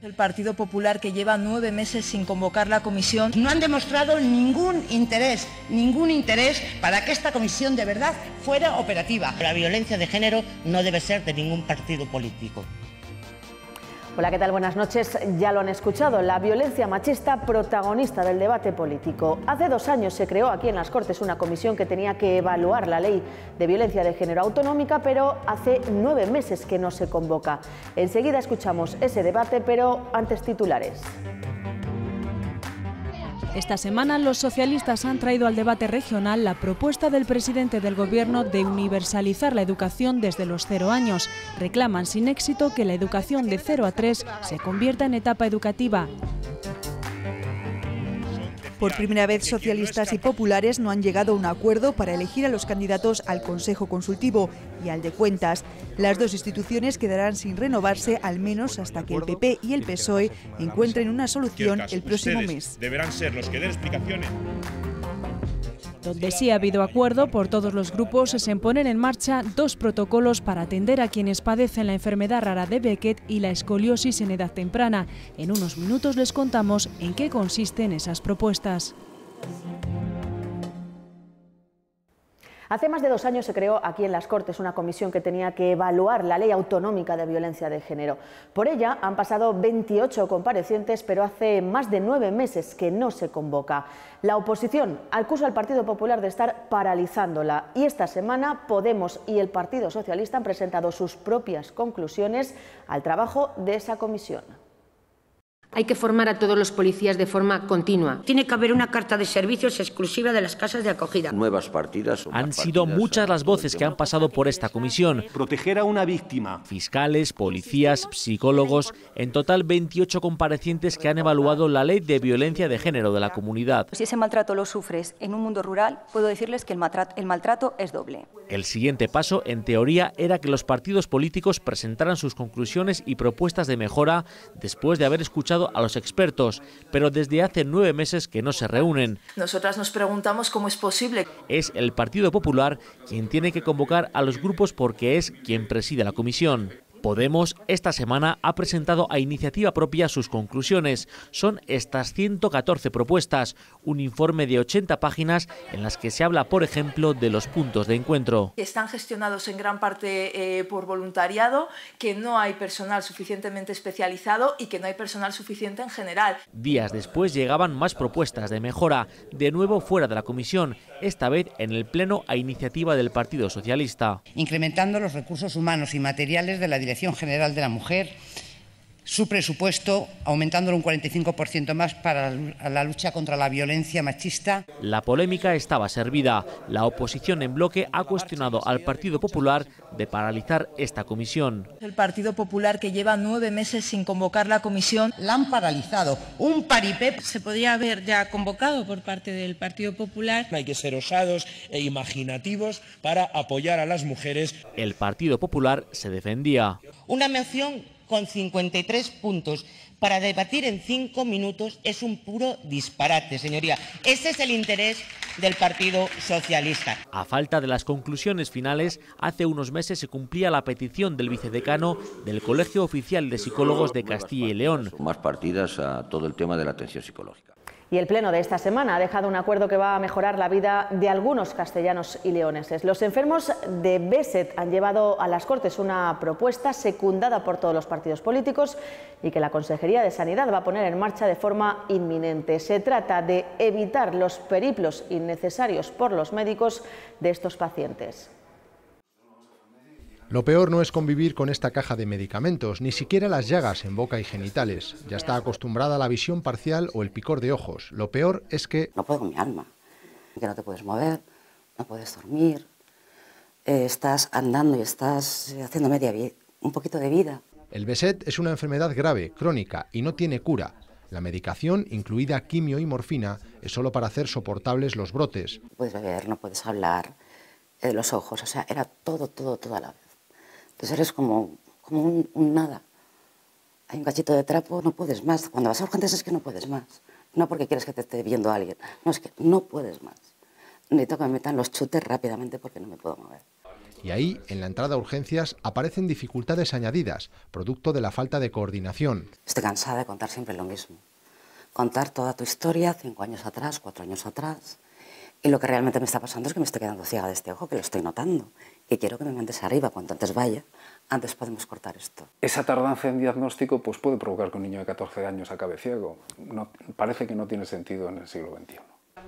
El Partido Popular, que lleva 9 meses sin convocar la comisión, no han demostrado ningún interés para que esta comisión de verdad fuera operativa. La violencia de género no debe ser de ningún partido político. Hola, ¿qué tal? Buenas noches. Ya lo han escuchado, la violencia machista protagonista del debate político. Hace 2 años se creó aquí en las Cortes una comisión que tenía que evaluar la ley de violencia de género autonómica, pero hace 9 meses que no se convoca. Enseguida escuchamos ese debate, pero antes titulares. Esta semana los socialistas han traído al debate regional la propuesta del presidente del Gobierno de universalizar la educación desde los 0 años. Reclaman sin éxito que la educación de 0 a 3 se convierta en etapa educativa. Por primera vez, socialistas y populares no han llegado a un acuerdo para elegir a los candidatos al Consejo Consultivo y al de Cuentas. Las dos instituciones quedarán sin renovarse al menos hasta que el PP y el PSOE encuentren una solución el próximo mes. Deberán ser los que den explicaciones. Donde sí ha habido acuerdo por todos los grupos es en poner en marcha 2 protocolos para atender a quienes padecen la enfermedad rara de Beckett y la escoliosis en edad temprana. En unos minutos les contamos en qué consisten esas propuestas. Hace más de 2 años se creó aquí en las Cortes una comisión que tenía que evaluar la ley autonómica de violencia de género. Por ella han pasado 28 comparecientes, pero hace más de 9 meses que no se convoca. La oposición acusa al Partido Popular de estar paralizándola y esta semana Podemos y el Partido Socialista han presentado sus propias conclusiones al trabajo de esa comisión. Hay que formar a todos los policías de forma continua. Tiene que haber una carta de servicios exclusiva de las casas de acogida. Nuevas partidas. Han sido muchas las voces que han pasado por esta comisión. Proteger a una víctima. Fiscales, policías, psicólogos, en total 28 comparecientes que han evaluado la ley de violencia de género de la comunidad. Si ese maltrato lo sufres en un mundo rural, puedo decirles que el maltrato es doble. El siguiente paso, en teoría, era que los partidos políticos presentaran sus conclusiones y propuestas de mejora después de haber escuchado a los expertos, pero desde hace 9 meses que no se reúnen. Nosotras nos preguntamos cómo es posible. Es el Partido Popular quien tiene que convocar a los grupos porque es quien preside la comisión. Podemos esta semana ha presentado a iniciativa propia sus conclusiones. Son estas 114 propuestas, un informe de 80 páginas en las que se habla, por ejemplo, de los puntos de encuentro. Están gestionados en gran parte por voluntariado, que no hay personal suficientemente especializado y que no hay personal suficiente en general. Días después llegaban más propuestas de mejora, de nuevo fuera de la comisión, esta vez en el Pleno a iniciativa del Partido Socialista. Incrementando los recursos humanos y materiales de la Dirección General de la Mujer, su presupuesto aumentándolo un 45% más para la lucha contra la violencia machista. La polémica estaba servida. La oposición en bloque ha cuestionado al Partido Popular de paralizar esta comisión. El Partido Popular, que lleva 9 meses sin convocar la comisión, la han paralizado. Un paripé. Se podría haber ya convocado por parte del Partido Popular. Hay que ser osados e imaginativos para apoyar a las mujeres. El Partido Popular se defendía. Una moción con 53 puntos para debatir en 5 minutos es un puro disparate, señoría. Ese es el interés del Partido Socialista. A falta de las conclusiones finales, hace unos meses se cumplía la petición del vicedecano del Colegio Oficial de Psicólogos de Castilla y León. Más partidas a todo el tema de la atención psicológica. Y el pleno de esta semana ha dejado un acuerdo que va a mejorar la vida de algunos castellanos y leoneses. Los enfermos de Beset han llevado a las Cortes una propuesta secundada por todos los partidos políticos y que la Consejería de Sanidad va a poner en marcha de forma inminente. Se trata de evitar los periplos innecesarios por los médicos de estos pacientes. Lo peor no es convivir con esta caja de medicamentos, ni siquiera las llagas en boca y genitales. Ya está acostumbrada a la visión parcial o el picor de ojos. Lo peor es que... No puedo con mi alma, que no te puedes mover, no puedes dormir, estás andando y estás haciendo un poquito de vida. El Beset es una enfermedad grave, crónica y no tiene cura. La medicación, incluida quimio y morfina, es solo para hacer soportables los brotes. No puedes beber, no puedes hablar, los ojos, o sea, era todo a la vez. Entonces eres como un nada. Hay un cachito de trapo, no puedes más. Cuando vas a urgencias es que no puedes más. No porque quieres que te esté viendo alguien. No, es que no puedes más. Necesito que me metan los chutes rápidamente porque no me puedo mover. Y ahí, en la entrada a urgencias, aparecen dificultades añadidas, producto de la falta de coordinación. Estoy cansada de contar siempre lo mismo. Contar toda tu historia, 5 años atrás, 4 años atrás. Y lo que realmente me está pasando es que me estoy quedando ciega de este ojo, que lo estoy notando. Y quiero que me mandes arriba, cuanto antes vaya, antes podemos cortar esto. Esa tardanza en diagnóstico pues, puede provocar que un niño de 14 años acabe ciego. Parece que no tiene sentido en el siglo XXI.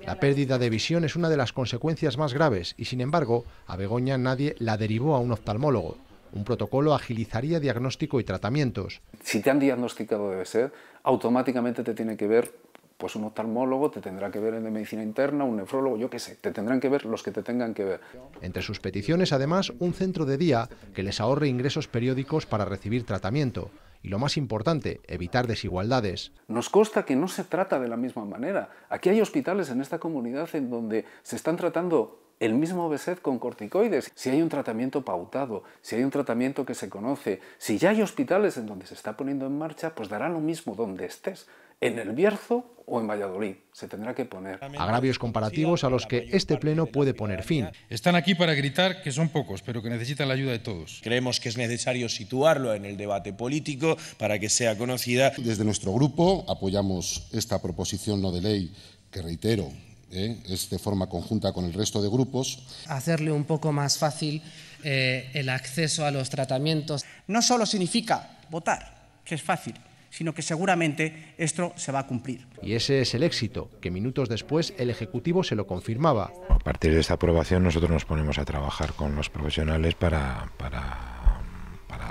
La pérdida de visión es una de las consecuencias más graves y, sin embargo, a Begoña nadie la derivó a un oftalmólogo. Un protocolo agilizaría diagnóstico y tratamientos. Si te han diagnosticado de BSED, automáticamente te tiene que ver pues un oftalmólogo, te tendrá que ver el de medicina interna, un nefrólogo, yo qué sé, te tendrán que ver los que te tengan que ver. Entre sus peticiones, además, un centro de día que les ahorre ingresos periódicos para recibir tratamiento. Y lo más importante, evitar desigualdades. Nos consta que no se trata de la misma manera. Aquí hay hospitales en esta comunidad en donde se están tratando el mismo BSED con corticoides. Si hay un tratamiento pautado, si hay un tratamiento que se conoce, si ya hay hospitales en donde se está poniendo en marcha, pues dará lo mismo donde estés. En El Bierzo o en Valladolid, se tendrá que poner. Agravios comparativos a los que este pleno puede poner fin. Están aquí para gritar que son pocos, pero que necesitan la ayuda de todos. Creemos que es necesario situarlo en el debate político para que sea conocida. Desde nuestro grupo apoyamos esta proposición no de ley, que reitero, es de forma conjunta con el resto de grupos. Hacerle un poco más fácil el acceso a los tratamientos. No solo significa votar, que es fácil, sino que seguramente esto se va a cumplir. Y ese es el éxito, que minutos después el Ejecutivo se lo confirmaba. A partir de esta aprobación nosotros nos ponemos a trabajar con los profesionales para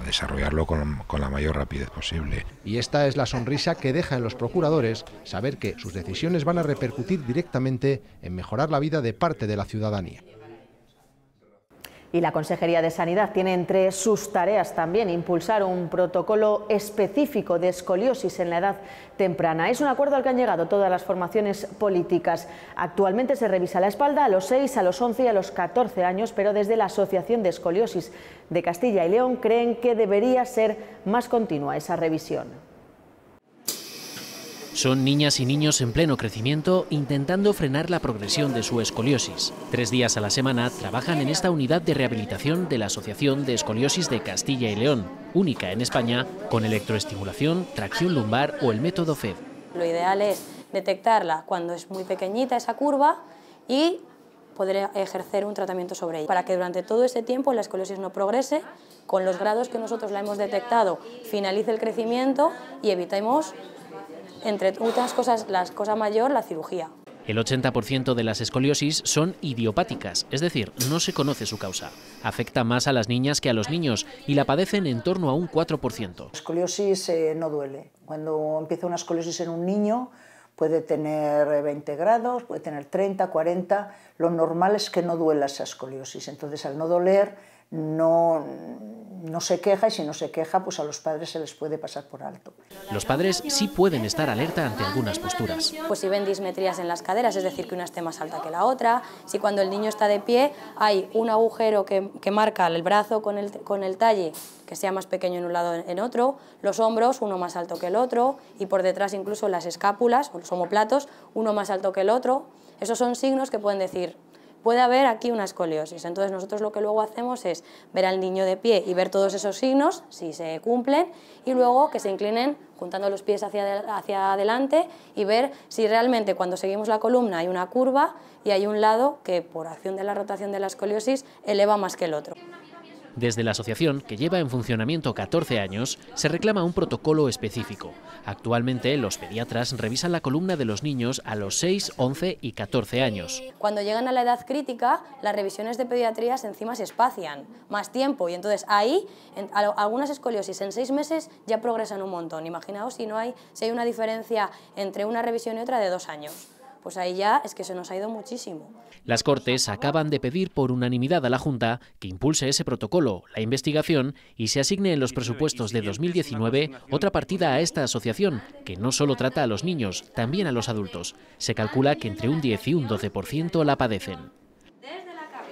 desarrollarlo con la mayor rapidez posible. Y esta es la sonrisa que deja en los procuradores saber que sus decisiones van a repercutir directamente en mejorar la vida de parte de la ciudadanía. Y la Consejería de Sanidad tiene entre sus tareas también impulsar un protocolo específico de escoliosis en la edad temprana. Es un acuerdo al que han llegado todas las formaciones políticas. Actualmente se revisa la espalda a los 6, a los 11 y a los 14 años, pero desde la Asociación de Escoliosis de Castilla y León creen que debería ser más continua esa revisión. Son niñas y niños en pleno crecimiento intentando frenar la progresión de su escoliosis. 3 días a la semana trabajan en esta unidad de rehabilitación de la Asociación de Escoliosis de Castilla y León, única en España, con electroestimulación, tracción lumbar o el método FED. Lo ideal es detectarla cuando es muy pequeñita esa curva y poder ejercer un tratamiento sobre ella, para que durante todo ese tiempo la escoliosis no progrese, con los grados que nosotros la hemos detectado finalice el crecimiento y evitemos, entre otras cosas, la cosa mayor, la cirugía. El 80% de las escoliosis son idiopáticas, es decir, no se conoce su causa. Afecta más a las niñas que a los niños y la padecen en torno a un 4%. La escoliosis no duele. Cuando empieza una escoliosis en un niño puede tener 20 grados, puede tener 30, 40. Lo normal es que no duela esa escoliosis. Entonces, al no doler, no se queja, y si no se queja, pues a los padres se les puede pasar por alto. Los padres sí pueden estar alerta ante algunas posturas. Pues si ven dismetrías en las caderas, es decir, que una esté más alta que la otra, si cuando el niño está de pie hay un agujero que marca el brazo con el talle, que sea más pequeño en un lado en otro, los hombros, uno más alto que el otro, y por detrás incluso las escápulas o los omóplatos, uno más alto que el otro. Esos son signos que pueden decir: puede haber aquí una escoliosis. Entonces nosotros lo que luego hacemos es ver al niño de pie y ver todos esos signos, si se cumplen, y luego que se inclinen juntando los pies hacia adelante y ver si realmente cuando seguimos la columna hay una curva y hay un lado que por acción de la rotación de la escoliosis eleva más que el otro. Desde la asociación, que lleva en funcionamiento 14 años, se reclama un protocolo específico. Actualmente, los pediatras revisan la columna de los niños a los 6, 11 y 14 años. Cuando llegan a la edad crítica, las revisiones de pediatrías encima se espacian más tiempo y entonces ahí, algunas escoliosis en 6 meses ya progresan un montón. Imaginaos si hay una diferencia entre una revisión y otra de 2 años. Pues ahí ya es que se nos ha ido muchísimo. Las Cortes acaban de pedir por unanimidad a la Junta que impulse ese protocolo, la investigación, y se asigne en los presupuestos de 2019 otra partida a esta asociación, que no solo trata a los niños, también a los adultos. Se calcula que entre un 10 y un 12% la padecen.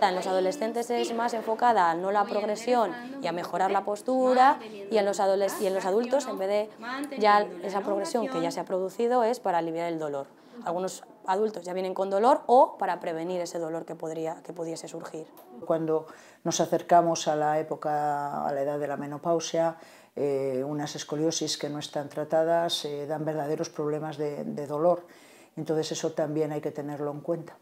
En los adolescentes es más enfocada a no la progresión y a mejorar la postura, y en los adultos, en vez de ya esa progresión que ya se ha producido, es para aliviar el dolor. algunos adultos ya vienen con dolor, o para prevenir ese dolor que pudiese surgir. Cuando nos acercamos a la época, a la edad de la menopausia, unas escoliosis que no están tratadas dan verdaderos problemas de dolor. Entonces eso también hay que tenerlo en cuenta.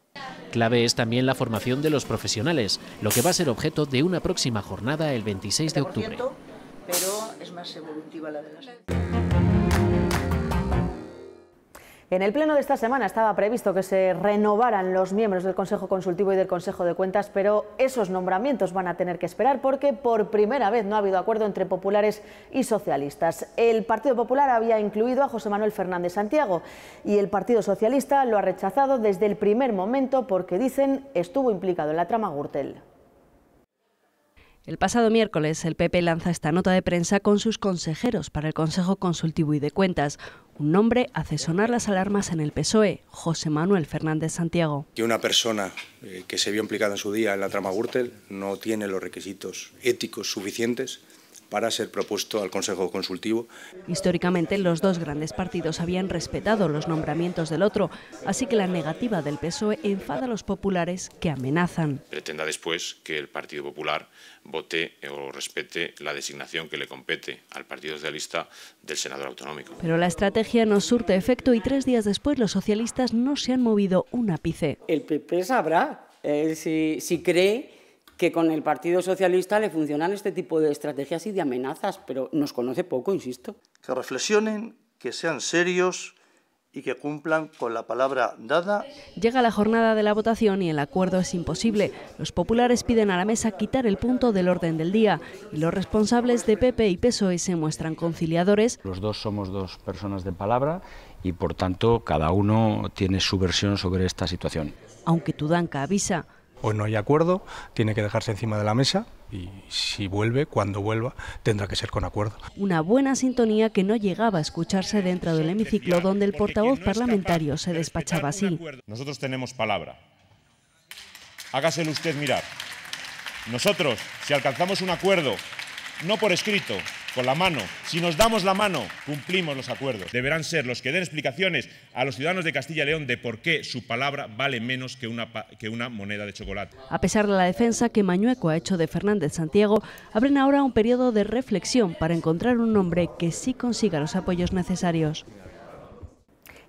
Clave es también la formación de los profesionales, lo que va a ser objeto de una próxima jornada el 26 de octubre. Pero es más evolutiva la de las... En el pleno de esta semana estaba previsto que se renovaran los miembros del Consejo Consultivo y del Consejo de Cuentas, pero esos nombramientos van a tener que esperar porque por primera vez no ha habido acuerdo entre populares y socialistas. El Partido Popular había incluido a José Manuel Fernández Santiago y el Partido Socialista lo ha rechazado desde el primer momento porque, dicen, estuvo implicado en la trama Gürtel. El pasado miércoles el PP lanza esta nota de prensa con sus consejeros para el Consejo Consultivo y de Cuentas. Un nombre hace sonar las alarmas en el PSOE, José Manuel Fernández Santiago. Que una persona que se vio implicada en su día en la trama Gürtel no tiene los requisitos éticos suficientes para ser propuesto al Consejo Consultivo. Históricamente, los dos grandes partidos habían respetado los nombramientos del otro, así que la negativa del PSOE enfada a los populares que amenazan. Pretenda después que el Partido Popular vote o respete la designación que le compete al Partido Socialista del senador autonómico. Pero la estrategia no surte efecto y 3 días después los socialistas no se han movido un ápice. El PP sabrá si cree que con el Partido Socialista le funcionan este tipo de estrategias y de amenazas, pero nos conoce poco, insisto. Que reflexionen, que sean serios y que cumplan con la palabra dada. Llega la jornada de la votación y el acuerdo es imposible. Los populares piden a la mesa quitar el punto del orden del día y los responsables de PP y PSOE se muestran conciliadores. Los dos somos dos personas de palabra y, por tanto, cada uno tiene su versión sobre esta situación. Aunque Tudanca avisa. Hoy no hay acuerdo, tiene que dejarse encima de la mesa y si vuelve, cuando vuelva, tendrá que ser con acuerdo. Una buena sintonía que no llegaba a escucharse dentro del hemiciclo donde el portavoz parlamentario se despachaba así. Nosotros tenemos palabra. Hágaselo usted mirar. Nosotros, si alcanzamos un acuerdo, no por escrito, con la mano, si nos damos la mano, cumplimos los acuerdos. Deberán ser los que den explicaciones a los ciudadanos de Castilla y León de por qué su palabra vale menos que una moneda de chocolate. A pesar de la defensa que Mañueco ha hecho de Fernández Santiago, abren ahora un periodo de reflexión para encontrar un nombre que sí consiga los apoyos necesarios.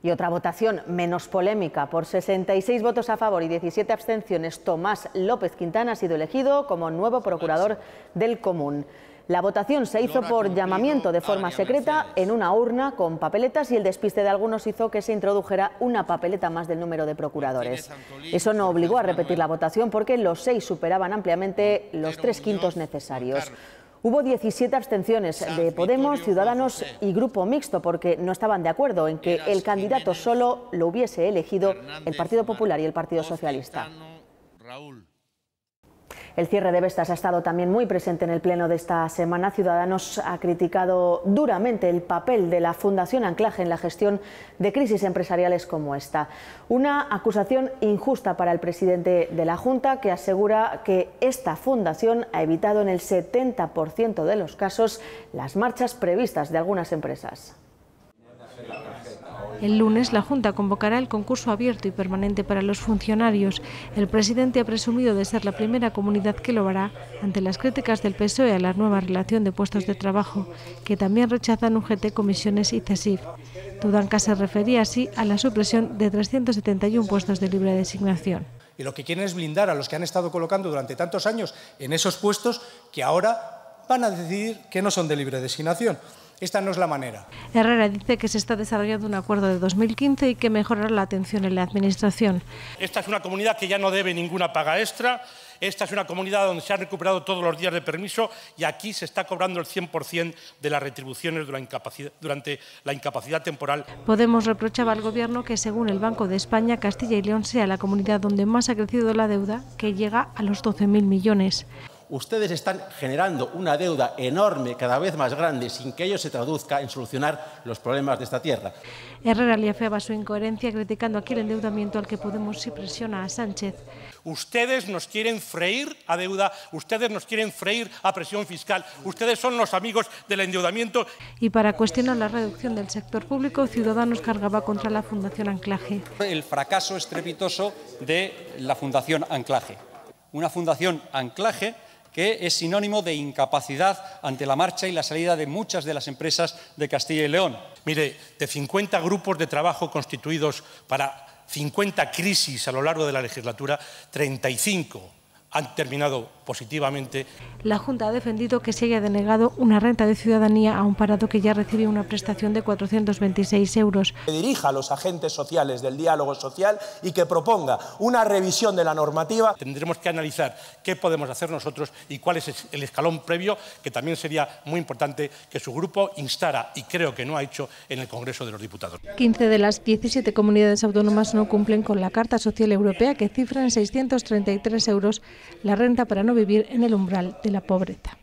Y otra votación menos polémica. Por 66 votos a favor y 17 abstenciones, Tomás López Quintana ha sido elegido como nuevo procurador del Común. La votación se hizo por llamamiento de forma secreta en una urna con papeletas y el despiste de algunos hizo que se introdujera una papeleta más del número de procuradores. Eso no obligó a repetir la votación porque los 6 superaban ampliamente los 3/5 necesarios. Hubo 17 abstenciones de Podemos, Ciudadanos y Grupo Mixto porque no estaban de acuerdo en que el candidato solo lo hubiese elegido el Partido Popular y el Partido Socialista. El cierre de Vestas ha estado también muy presente en el pleno de esta semana. Ciudadanos ha criticado duramente el papel de la Fundación Anclaje en la gestión de crisis empresariales como esta. Una acusación injusta para el presidente de la Junta, que asegura que esta fundación ha evitado en el 70% de los casos las marchas previstas de algunas empresas. El lunes la Junta convocará el concurso abierto y permanente para los funcionarios. El presidente ha presumido de ser la primera comunidad que lo hará ante las críticas del PSOE a la nueva relación de puestos de trabajo, que también rechazan UGT, comisiones y CESIF. Tudanca se refería así a la supresión de 371 puestos de libre designación. Y lo que quieren es blindar a los que han estado colocando durante tantos años en esos puestos que ahora van a decidir que no son de libre designación. Esta no es la manera. Herrera dice que se está desarrollando un acuerdo de 2015 y que mejorará la atención en la Administración. Esta es una comunidad que ya no debe ninguna paga extra. Esta es una comunidad donde se han recuperado todos los días de permiso y aquí se está cobrando el 100% de las retribuciones durante la incapacidad temporal. Podemos reprochaba al Gobierno que, según el Banco de España, Castilla y León sea la comunidad donde más ha crecido la deuda, que llega a los 12.000 millones. Ustedes están generando una deuda enorme, cada vez más grande, sin que ello se traduzca en solucionar los problemas de esta tierra. Herrera le afeaba su incoherencia criticando aquí el endeudamiento al que Podemos sí presiona a Sánchez. Ustedes nos quieren freír a deuda, ustedes nos quieren freír a presión fiscal, ustedes son los amigos del endeudamiento. Y para cuestionar la reducción del sector público, Ciudadanos cargaba contra la Fundación Anclaje. El fracaso estrepitoso de la Fundación Anclaje. Una Fundación Anclaje que es sinónimo de incapacidad ante la marcha y la salida de muchas de las empresas de Castilla y León. Mire, de 50 grupos de trabajo constituidos para 50 crisis a lo largo de la legislatura, 35 han terminado positivamente. La Junta ha defendido que se haya denegado una renta de ciudadanía a un parado que ya recibe una prestación de 426 euros. Que dirija a los agentes sociales del diálogo social y que proponga una revisión de la normativa. Tendremos que analizar qué podemos hacer nosotros y cuál es el escalón previo, que también sería muy importante que su grupo instara, y creo que no ha hecho, en el Congreso de los Diputados. 15 de las 17 comunidades autónomas no cumplen con la Carta Social Europea, que cifra en 633 euros la renta para no vivir en el umbral de la pobreza.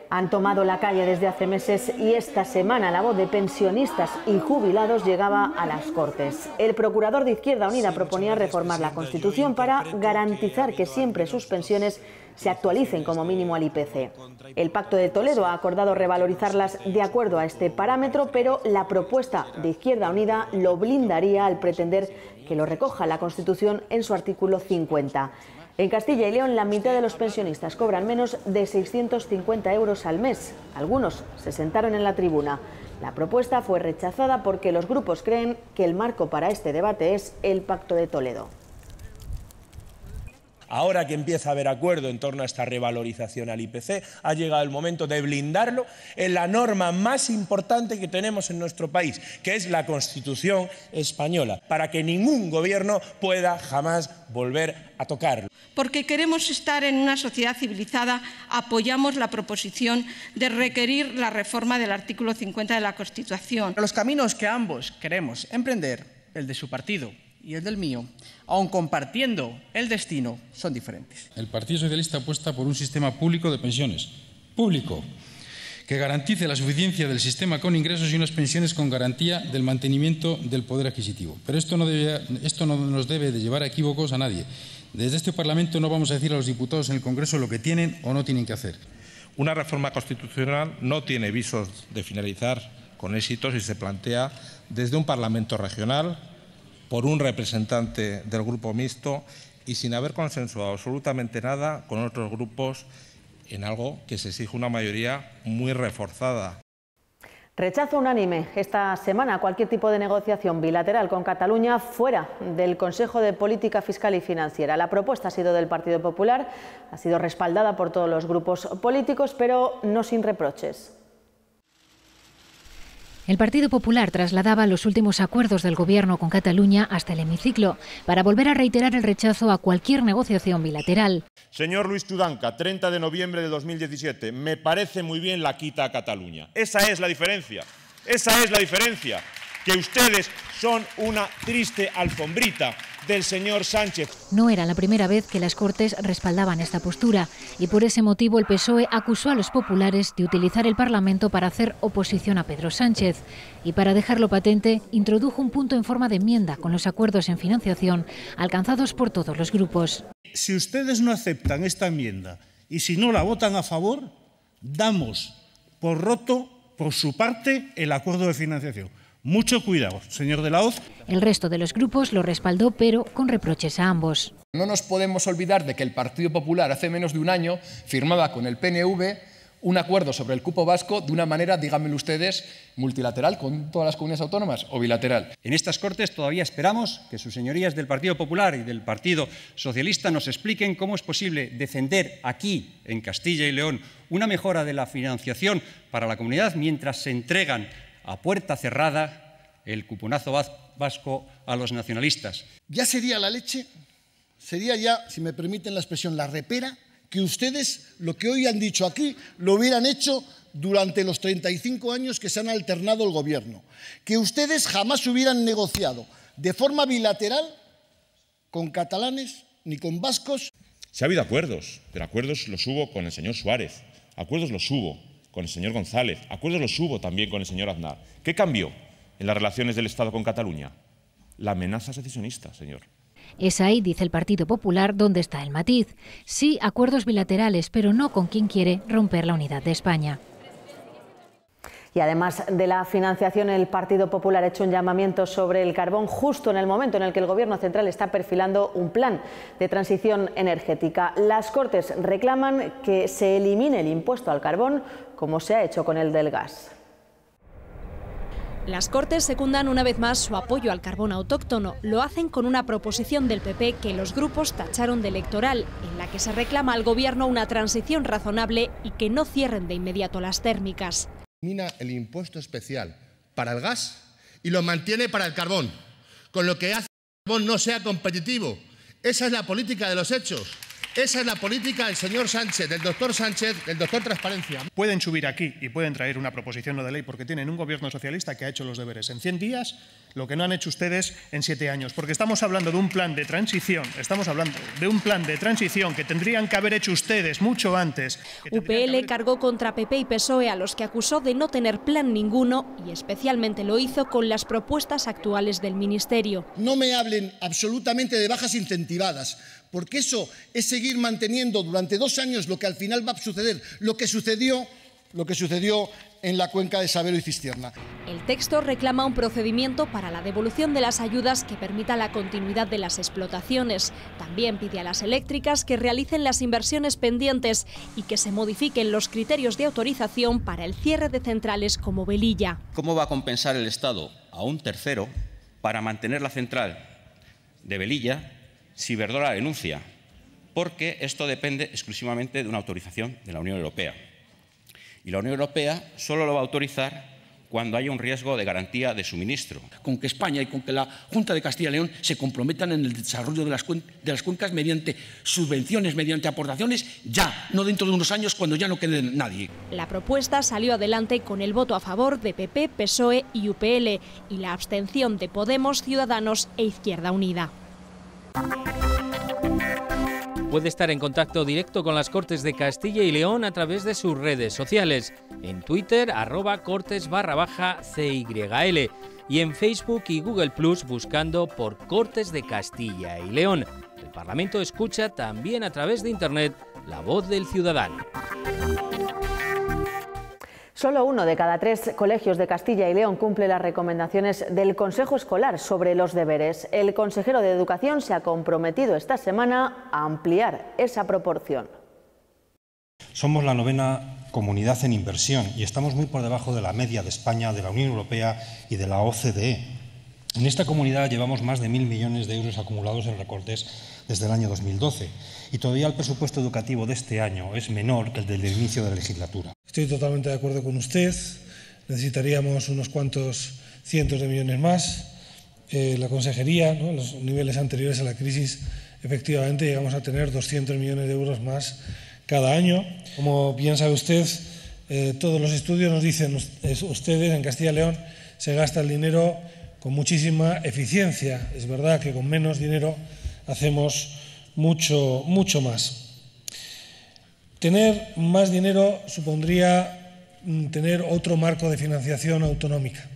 Han tomado la calle desde hace meses y esta semana la voz de pensionistas y jubilados llegaba a las Cortes. El procurador de Izquierda Unida proponía reformar la Constitución para garantizar que siempre sus pensiones se actualicen como mínimo al IPC. El Pacto de Toledo ha acordado revalorizarlas de acuerdo a este parámetro, pero la propuesta de Izquierda Unida lo blindaría al pretender que lo recoja la Constitución en su artículo 50. En Castilla y León, la mitad de los pensionistas cobran menos de 650 euros al mes. Algunos se sentaron en la tribuna. La propuesta fue rechazada porque los grupos creen que el marco para este debate es el Pacto de Toledo. Ahora que empieza a haber acuerdo en torno a esta revalorización al IPC, ha llegado el momento de blindarlo en la norma más importante que tenemos en nuestro país, que es la Constitución española, para que ningún gobierno pueda jamás volver a tocarlo. Porque queremos estar en una sociedad civilizada, apoyamos la proposición de requerir la reforma del artículo 50 de la Constitución. Los caminos que ambos queremos emprender, el de su partido y el del mío, aun compartiendo el destino, son diferentes. El Partido Socialista apuesta por un sistema público de pensiones, público, que garantice la suficiencia del sistema con ingresos y unas pensiones con garantía del mantenimiento del poder adquisitivo. Pero esto no nos debe de llevar a equívocos a nadie. Desde este Parlamento no vamos a decir a los diputados en el Congreso lo que tienen o no tienen que hacer. Una reforma constitucional no tiene visos de finalizar con éxito si se plantea desde un Parlamento regional, por un representante del grupo mixto y sin haber consensuado absolutamente nada con otros grupos en algo que se exige una mayoría muy reforzada. Rechazo unánime esta semana a cualquier tipo de negociación bilateral con Cataluña fuera del Consejo de Política Fiscal y Financiera. La propuesta ha sido del Partido Popular, ha sido respaldada por todos los grupos políticos, pero no sin reproches. El Partido Popular trasladaba los últimos acuerdos del Gobierno con Cataluña hasta el hemiciclo para volver a reiterar el rechazo a cualquier negociación bilateral. Señor Luis Tudanca, 30 de noviembre de 2017, me parece muy bien la quita a Cataluña. Esa es la diferencia, que ustedes son una triste alfombrita del señor Sánchez. No era la primera vez que las Cortes respaldaban esta postura y por ese motivo el PSOE acusó a los populares de utilizar el Parlamento para hacer oposición a Pedro Sánchez y para dejarlo patente introdujo un punto en forma de enmienda con los acuerdos en financiación alcanzados por todos los grupos. Si ustedes no aceptan esta enmienda y si no la votan a favor, damos por roto por su parte el acuerdo de financiación. Mucho cuidado, señor de la Hoz. El resto de los grupos lo respaldó, pero con reproches a ambos. No nos podemos olvidar de que el Partido Popular hace menos de un año firmaba con el PNV un acuerdo sobre el cupo vasco de una manera, díganmelo ustedes, multilateral con todas las comunidades autónomas o bilateral. En estas Cortes todavía esperamos que sus señorías del Partido Popular y del Partido Socialista nos expliquen cómo es posible defender aquí, en Castilla y León, una mejora de la financiación para la comunidad mientras se entregan a puerta cerrada el cuponazo vasco a los nacionalistas. Ya sería la leche, sería ya, si me permiten la expresión, la repera, que ustedes lo que hoy han dicho aquí lo hubieran hecho durante los 35 años que se han alternado el gobierno, que ustedes jamás hubieran negociado de forma bilateral con catalanes ni con vascos. Si ha habido acuerdos, pero acuerdos los hubo con el señor Suárez, acuerdos los hubo con el señor González, acuerdos los hubo también con el señor Aznar. ¿Qué cambió en las relaciones del Estado con Cataluña? La amenaza secesionista, señor. Es ahí, dice el Partido Popular, donde está el matiz. Sí, acuerdos bilaterales, pero no con quien quiere romper la unidad de España. Y además de la financiación, el Partido Popular ha hecho un llamamiento sobre el carbón justo en el momento en el que el Gobierno central está perfilando un plan de transición energética. Las Cortes reclaman que se elimine el impuesto al carbón, como se ha hecho con el del gas. Las Cortes secundan una vez más su apoyo al carbón autóctono. Lo hacen con una proposición del PP que los grupos tacharon de electoral, en la que se reclama al Gobierno una transición razonable y que no cierren de inmediato las térmicas. Elimina el impuesto especial para el gas y lo mantiene para el carbón, con lo que hace que el carbón no sea competitivo. Esa es la política de los hechos. Esa es la política del señor Sánchez, del doctor Sánchez, del doctor Transparencia. Pueden subir aquí y pueden traer una proposición no de ley porque tienen un gobierno socialista que ha hecho los deberes en 100 días, lo que no han hecho ustedes en 7 años. Porque estamos hablando de un plan de transición, que tendrían que haber hecho ustedes mucho antes. UPL cargó contra PP y PSOE, a los que acusó de no tener plan ninguno, y especialmente lo hizo con las propuestas actuales del Ministerio. No me hablen absolutamente de bajas incentivadas, porque eso es seguir manteniendo durante 2 años lo que al final va a suceder, lo que sucedió en la cuenca de Sabero y Cistierna. El texto reclama un procedimiento para la devolución de las ayudas que permita la continuidad de las explotaciones. También pide a las eléctricas que realicen las inversiones pendientes y que se modifiquen los criterios de autorización para el cierre de centrales como Velilla. ¿Cómo va a compensar el Estado a un tercero para mantener la central de Velilla si Iberdrola denuncia? Porque esto depende exclusivamente de una autorización de la Unión Europea. Y la Unión Europea solo lo va a autorizar cuando haya un riesgo de garantía de suministro. Con que España y con que la Junta de Castilla y León se comprometan en el desarrollo de las cuencas mediante subvenciones, mediante aportaciones, ya, no dentro de unos años cuando ya no quede nadie. La propuesta salió adelante con el voto a favor de PP, PSOE y UPL y la abstención de Podemos, Ciudadanos e Izquierda Unida. Puede estar en contacto directo con las Cortes de Castilla y León a través de sus redes sociales. En Twitter, @cortes_CYL. Y en Facebook y Google Plus buscando por Cortes de Castilla y León. El Parlamento escucha también a través de Internet la voz del ciudadano. Solo 1 de cada 3 colegios de Castilla y León cumple las recomendaciones del Consejo Escolar sobre los deberes. El consejero de Educación se ha comprometido esta semana a ampliar esa proporción. Somos la 9ª comunidad en inversión y estamos muy por debajo de la media de España, de la Unión Europea y de la OCDE. En esta comunidad llevamos más de 1.000 millones de euros acumulados en recortes desde el año 2012 y todavía el presupuesto educativo de este año es menor que el del inicio de la legislatura. Estoy totalmente de acuerdo con usted. Necesitaríamos unos cuantos cientos de millones más. La consejería, ¿no?, los niveles anteriores a la crisis, efectivamente llegamos a tener 200 millones de euros más cada año. Como bien sabe usted, todos los estudios nos dicen ustedes en Castilla y León se gasta el dinero con muchísima eficiencia. Es verdad que con menos dinero hacemos mucho más. Tener más dinero supondría tener otro marco de financiación autonómica.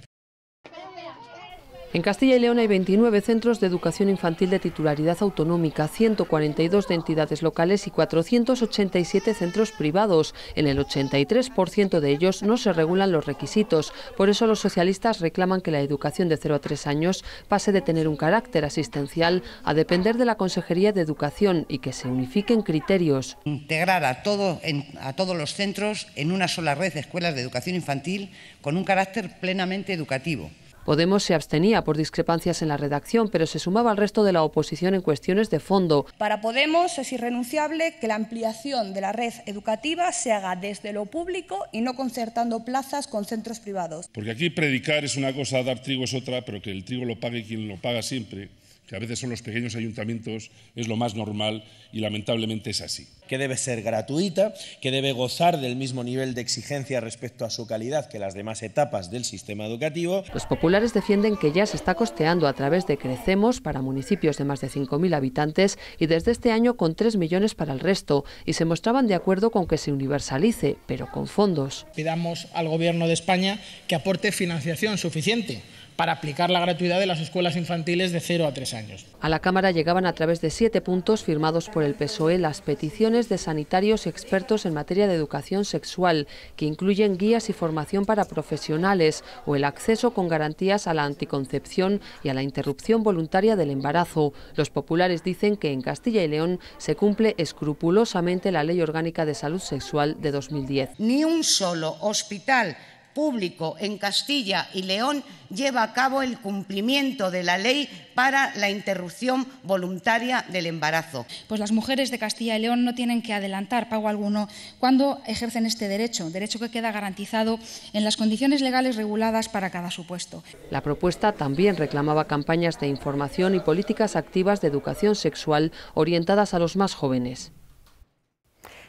En Castilla y León hay 29 centros de educación infantil de titularidad autonómica, 142 de entidades locales y 487 centros privados. En el 83% de ellos no se regulan los requisitos. Por eso los socialistas reclaman que la educación de 0 a 3 años pase de tener un carácter asistencial a depender de la Consejería de Educación y que se unifiquen criterios. Integrar a todos los centros en una sola red de escuelas de educación infantil con un carácter plenamente educativo. Podemos se abstenía por discrepancias en la redacción, pero se sumaba al resto de la oposición en cuestiones de fondo. Para Podemos es irrenunciable que la ampliación de la red educativa se haga desde lo público y no concertando plazas con centros privados. Porque aquí predicar es una cosa, dar trigo es otra, pero que el trigo lo pague quien lo paga siempre, que a veces son los pequeños ayuntamientos, es lo más normal y lamentablemente es así. Que debe ser gratuita, que debe gozar del mismo nivel de exigencia respecto a su calidad que las demás etapas del sistema educativo. Los populares defienden que ya se está costeando a través de Crecemos para municipios de más de 5.000 habitantes y desde este año con 3 millones para el resto, y se mostraban de acuerdo con que se universalice, pero con fondos. Pidamos al Gobierno de España que aporte financiación suficiente para aplicar la gratuidad de las escuelas infantiles de 0 a 3 años. A la Cámara llegaban a través de 7 puntos firmados por el PSOE las peticiones de sanitarios y expertos en materia de educación sexual, que incluyen guías y formación para profesionales o el acceso con garantías a la anticoncepción y a la interrupción voluntaria del embarazo. Los populares dicen que en Castilla y León se cumple escrupulosamente la Ley Orgánica de Salud Sexual de 2010. Ni un solo hospital público en Castilla y León lleva a cabo el cumplimiento de la ley para la interrupción voluntaria del embarazo. Pues las mujeres de Castilla y León no tienen que adelantar pago alguno cuando ejercen este derecho que queda garantizado en las condiciones legales reguladas para cada supuesto. La propuesta también reclamaba campañas de información y políticas activas de educación sexual orientadas a los más jóvenes.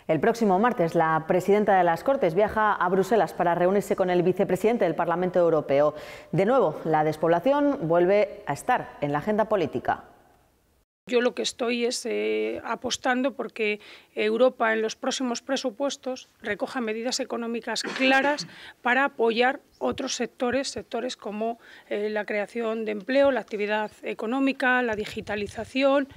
El próximo martes, la presidenta de las Cortes viaja a Bruselas para reunirse con el vicepresidente del Parlamento Europeo. De nuevo, la despoblación vuelve a estar en la agenda política. Yo lo que estoy es apostando porque Europa en los próximos presupuestos recoja medidas económicas claras para apoyar otros sectores como la creación de empleo, la actividad económica, la digitalización,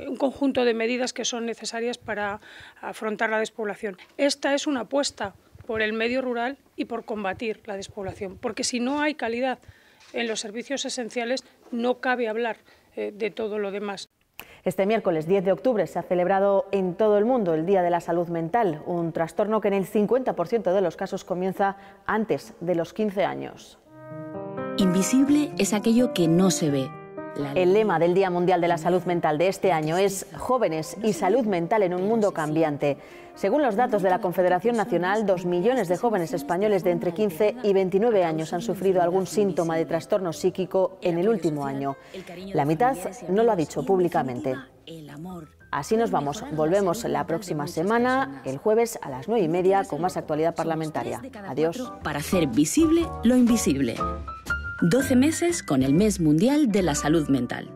un conjunto de medidas que son necesarias para afrontar la despoblación. Esta es una apuesta por el medio rural y por combatir la despoblación, porque si no hay calidad en los servicios esenciales no cabe hablar de todo lo demás. Este miércoles 10 de octubre se ha celebrado en todo el mundo el Día de la Salud Mental, un trastorno que en el 50% de los casos comienza antes de los 15 años. Invisible es aquello que no se ve. El lema del Día Mundial de la Salud Mental de este año es Jóvenes y salud mental en un mundo cambiante. Según los datos de la Confederación Nacional, 2 millones de jóvenes españoles de entre 15 y 29 años han sufrido algún síntoma de trastorno psíquico en el último año. La mitad no lo ha dicho públicamente. Así nos vamos. Volvemos la próxima semana, el jueves a las 9:30, con más actualidad parlamentaria. Adiós. Para hacer visible lo invisible. 12 meses con el Mes Mundial de la Salud Mental.